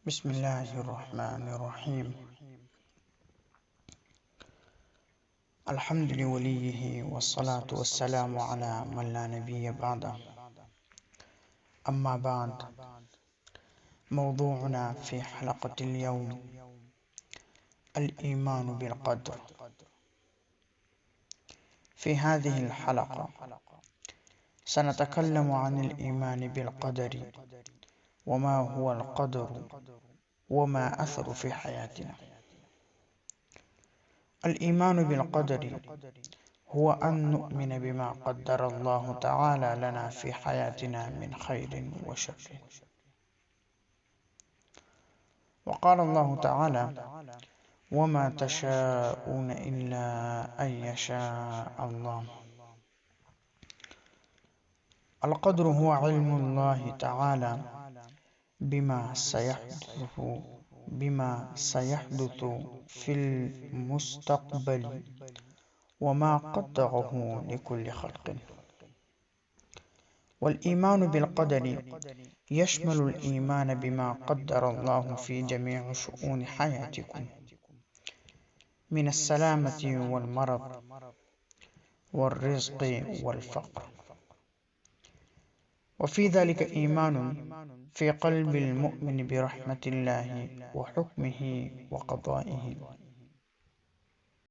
بسم الله الرحمن الرحيم. الحمد لوليه والصلاة والسلام على من لا نبي بعده. أما بعد، موضوعنا في حلقة اليوم الإيمان بالقدر. في هذه الحلقة سنتكلم عن الإيمان بالقدر، وما هو القدر وما أثر في حياتنا. الإيمان بالقدر هو أن نؤمن بما قدر الله تعالى لنا في حياتنا من خير وشر. وقال الله تعالى: وما تشاءون إلا أن يشاء الله. القدر هو علم الله تعالى بما سيحدث في المستقبل وما قدره لكل خلق. والإيمان بالقدر يشمل الإيمان بما قدر الله في جميع شؤون حياتكم، من السلامة والمرض والرزق والفقر. وفي ذلك إيمان في قلب المؤمن برحمة الله وحكمه وقضائه،